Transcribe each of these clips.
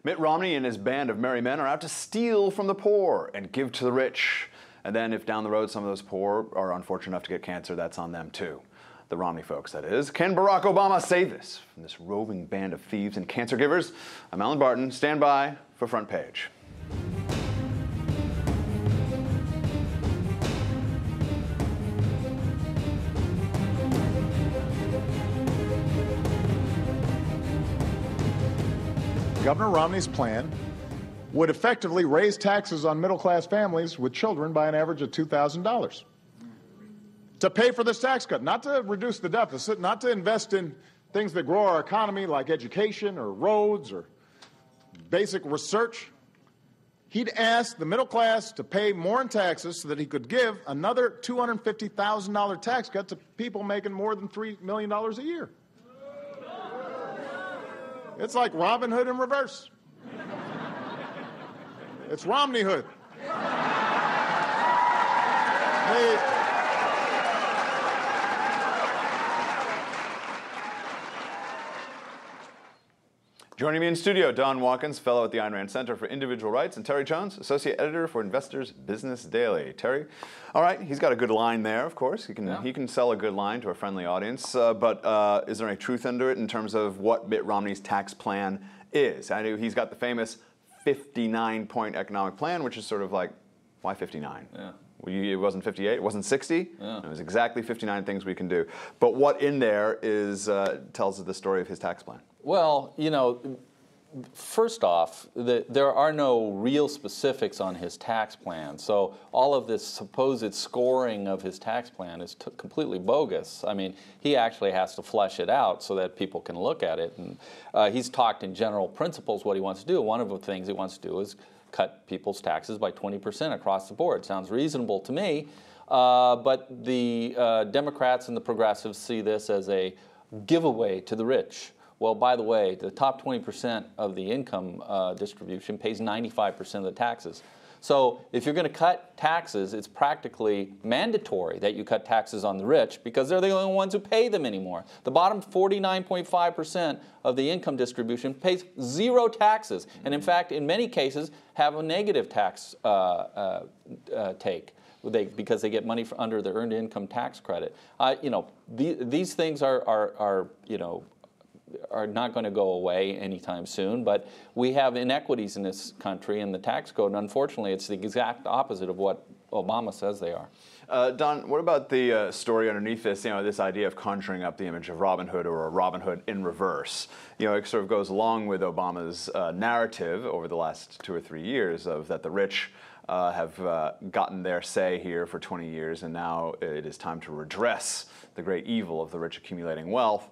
Mitt Romney and his band of merry men are out to steal from the poor and give to the rich. And then if down the road some of those poor are unfortunate enough to get cancer, that's on them too. The Romney folks, that is. Can Barack Obama save us from this roving band of thieves and cancer givers? I'm Allen Barton. Stand by for Front Page. Governor Romney's plan would effectively raise taxes on middle-class families with children by an average of $2,000 to pay for this tax cut, not to reduce the deficit, not to invest in things that grow our economy like education or roads or basic research. He'd ask the middle class to pay more in taxes so that he could give another $250,000 tax cut to people making more than $3 million a year. It's like Robin Hood in reverse. It's Romney Hood. Joining me in studio, Don Watkins, fellow at the Ayn Rand Center for Individual Rights, and Terry Jones, associate editor for Investors Business Daily. Terry, all right, he's got a good line there, of course. He can sell a good line to a friendly audience, but is there any truth under it in terms of what Mitt Romney's tax plan is? I know he's got the famous 59-point economic plan, which is sort of like, why 59? Yeah. It wasn't 58, it wasn't 60. Yeah. It was exactly 59 things we can do. But what in there is tells us the story of his tax plan? Well, you know, first off, there are no real specifics on his tax plan. So all of this supposed scoring of his tax plan is completely bogus. I mean, he actually has to flesh it out so that people can look at it. And he's talked in general principles what he wants to do. One of the things he wants to do is cut people's taxes by 20% across the board. Sounds reasonable to me. But the Democrats and the progressives see this as a giveaway to the rich. Well, by the way, the top 20% of the income distribution pays 95% of the taxes. So if you're going to cut taxes, it's practically mandatory that you cut taxes on the rich because they're the only ones who pay them anymore. The bottom 49.5% of the income distribution pays zero taxes, and in fact, in many cases, have a negative tax take. Because they get money under the earned income tax credit. You know, these things are not going to go away anytime soon, but we have inequities in this country in the tax code, and unfortunately it's the exact opposite of what Obama says they are. Don, what about the story underneath this, this idea of conjuring up the image of Robin Hood or a Robin Hood in reverse? It sort of goes along with Obama's narrative over the last 2 or 3 years of that the rich have gotten their say here for 20 years, and now it is time to redress the great evil of the rich accumulating wealth.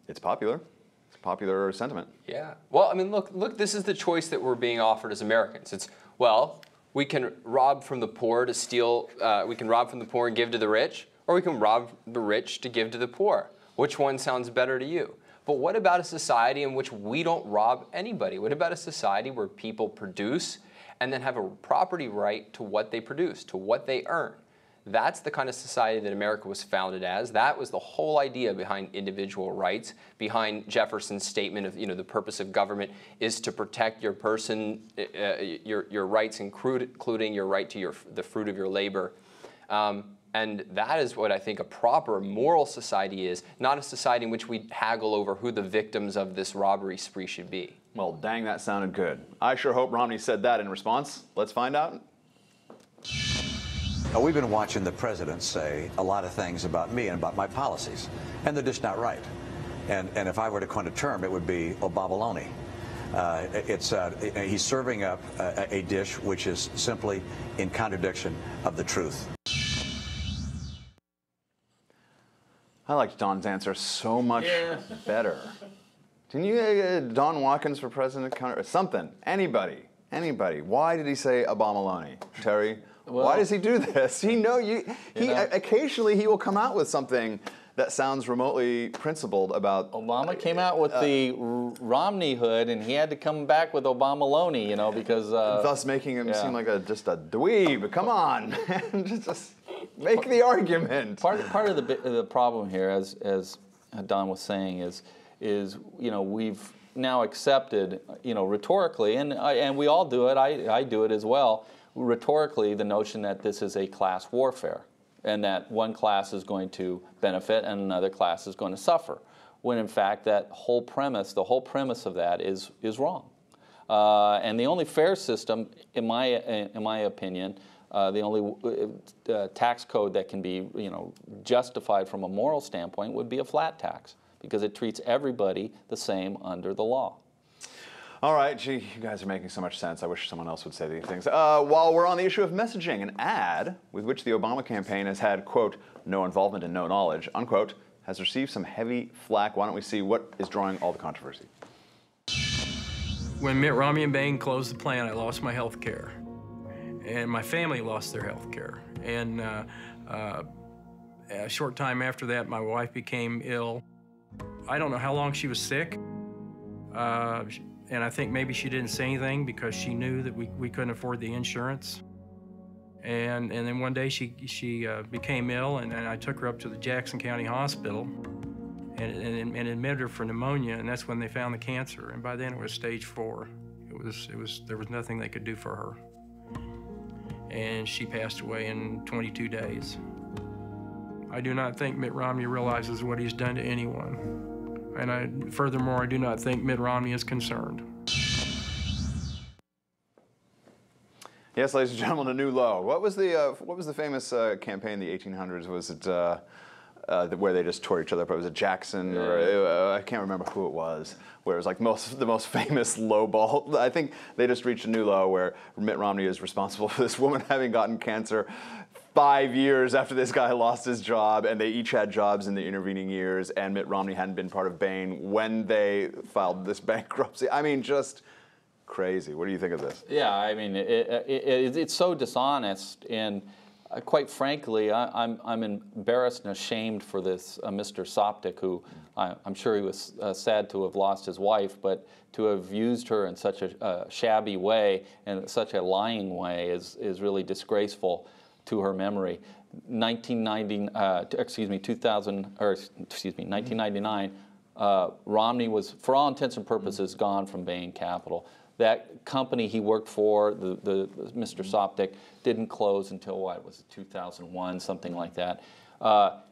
It's popular. It's a popular sentiment. Yeah. Well, I mean, look, this is the choice that we're being offered as Americans. It's, well, we can rob from the poor to steal, we can rob from the poor and give to the rich, or we can rob the rich to give to the poor. Which one sounds better to you? But what about a society in which we don't rob anybody? What about a society where people produce and then have a property right to what they produce, to what they earn? That's the kind of society that America was founded as. That was the whole idea behind individual rights, behind Jefferson's statement of, the purpose of government is to protect your person, your rights, including your right to the fruit of your labor. And that is what I think a proper moral society is, not a society in which we haggle over who the victims of this robbery spree should be. Well, dang, that sounded good. I sure hope Romney said that in response. Let's find out. We've been watching the president say a lot of things about me and about my policies, and they're just not right. And if I were to coin a term, it would be Obabaloney. He's serving up a dish which is simply in contradiction of the truth. I liked Don's answer so much better. Didn't you Don Watkins for president? Or something. Anybody. Why did he say Obamaloney, Terry? Well, why does he do this? Occasionally he will come out with something that sounds remotely principled about. Obama came out with the Romney hood, and he had to come back with Obamaloney, because thus making him seem like just a dweeb. Come on, just make the argument. Part of the problem here, as Don was saying, is we've now accepted, rhetorically, and we all do it, I do it as well, rhetorically, the notion that this is a class warfare and that one class is going to benefit and another class is going to suffer, when in fact the whole premise of that is wrong. And the only fair system, in my opinion, the only tax code that can be justified from a moral standpoint would be a flat tax, because it treats everybody the same under the law. All right, gee, you guys are making so much sense. I wish someone else would say these things. While we're on the issue of messaging, an ad with which the Obama campaign has had, quote, no involvement and no knowledge, unquote, has received some heavy flack. Why don't we see what is drawing all the controversy? When Mitt Romney and Bain closed the plant, I lost my health care. And my family lost their health care. And a short time after that, my wife became ill. I don't know how long she was sick. And I think maybe she didn't say anything because she knew that we couldn't afford the insurance. And then one day she became ill, and I took her up to the Jackson County Hospital and admitted her for pneumonia, and that's when they found the cancer. And by then it was stage 4. There was nothing they could do for her. And she passed away in 22 days. I do not think Mitt Romney realizes what he's done to anyone. And furthermore, I do not think Mitt Romney is concerned. Yes, ladies and gentlemen, a new low. What was the famous campaign in the 1800s? Was it where they just tore each other up? Was it Jackson? Or I can't remember who it was. Where it was like the most famous low ball. I think they just reached a new low where Mitt Romney is responsible for this woman having gotten cancer 5 years after this guy lost his job, and they each had jobs in the intervening years, and Mitt Romney hadn't been part of Bain when they filed this bankruptcy. I mean, just crazy. What do you think of this? Yeah, I mean, it's so dishonest, and quite frankly, I'm embarrassed and ashamed for this Mr. Sopcich, who I'm sure he was sad to have lost his wife, but to have used her in such a shabby way and such a lying way is really disgraceful to her memory. 1999, Romney was, for all intents and purposes, gone from Bain Capital. That company he worked for, the Mr. Sopcich, didn't close until, what was it, 2001, something like that.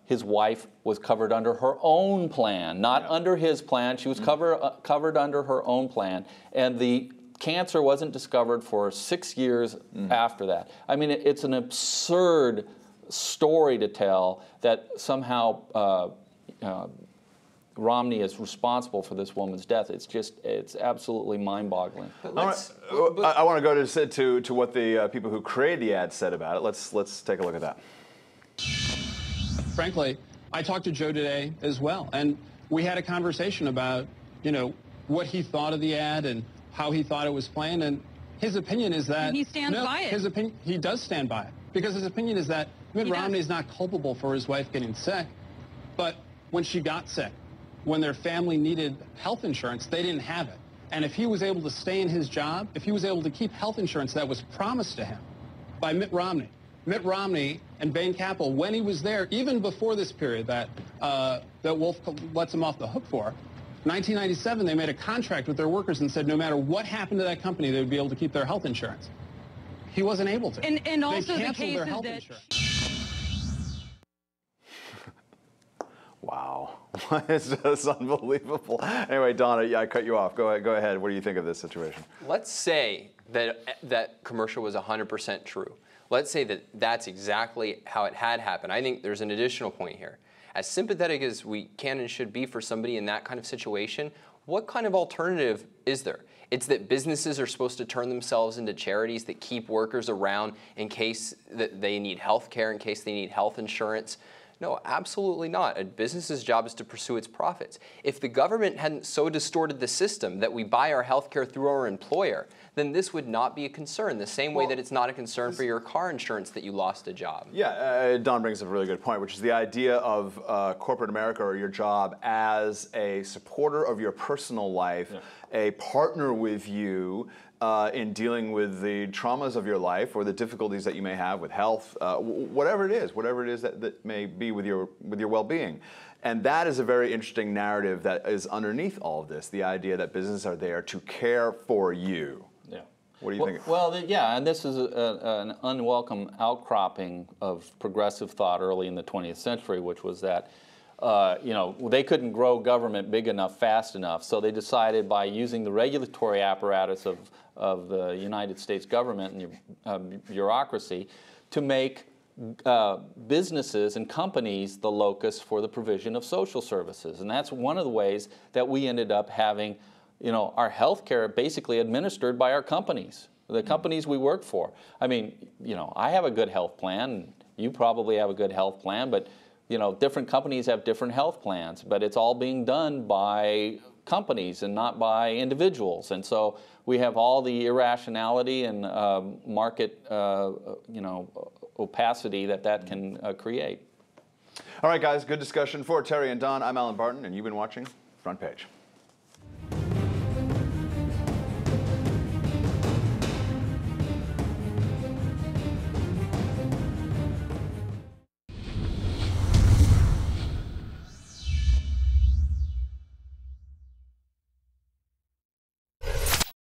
His wife was covered under her own plan, not under his plan. She was covered under her own plan. And the cancer wasn't discovered for 6 years after that. I mean, it's an absurd story to tell that somehow Romney is responsible for this woman's death. It's absolutely mind-boggling. I want to go to what the people who created the ad said about it. Let's take a look at that. Frankly, I talked to Joe today as well, and we had a conversation about, what he thought of the ad and how he thought it was playing, and his opinion is that... And he stands by it. His opinion, he does stand by it, because his opinion is that Mitt Romney is not culpable for his wife getting sick, but when she got sick, when their family needed health insurance, they didn't have it. And if he was able to stay in his job, if he was able to keep health insurance that was promised to him by Mitt Romney and Bain Capital, when he was there, even before this period that Wolf lets him off the hook for, 1997, they made a contract with their workers and said no matter what happened to that company, they would be able to keep their health insurance. He wasn't able to. And also they the canceled case their is health that... insurance. Wow. It's just unbelievable. Anyway, Donna, I cut you off. Go ahead. What do you think of this situation? Let's say that commercial was 100% true. Let's say that that's exactly how it had happened. I think there's an additional point here. As sympathetic as we can and should be for somebody in that kind of situation, what kind of alternative is there? It's that businesses are supposed to turn themselves into charities that keep workers around in case that they need health care, in case they need health insurance. No, absolutely not. A business's job is to pursue its profits. If the government hadn't so distorted the system that we buy our health care through our employer, then this would not be a concern, the same way that it's not a concern for your car insurance that you lost a job. Yeah, Don brings up a really good point, which is the idea of corporate America or your job as a supporter of your personal life, a partner with you in dealing with the traumas of your life or the difficulties that you may have with health, whatever it is that may be with your well-being. And that is a very interesting narrative that is underneath all of this, the idea that businesses are there to care for you. Yeah. What do you think? Well, yeah, and this is an unwelcome outcropping of progressive thought early in the 20th century, which was that they couldn't grow government big enough, fast enough, so they decided by using the regulatory apparatus of the United States government and bureaucracy to make businesses and companies the locus for the provision of social services. And that's one of the ways that we ended up having our health care basically administered by our companies, the companies we work for. I mean, I have a good health plan, you probably have a good health plan, but different companies have different health plans, but it's all being done by companies and not by individuals. And so we have all the irrationality and market, opacity that can create. All right, guys, good discussion for Terry and Don. I'm Allen Barton, and you've been watching Front Page.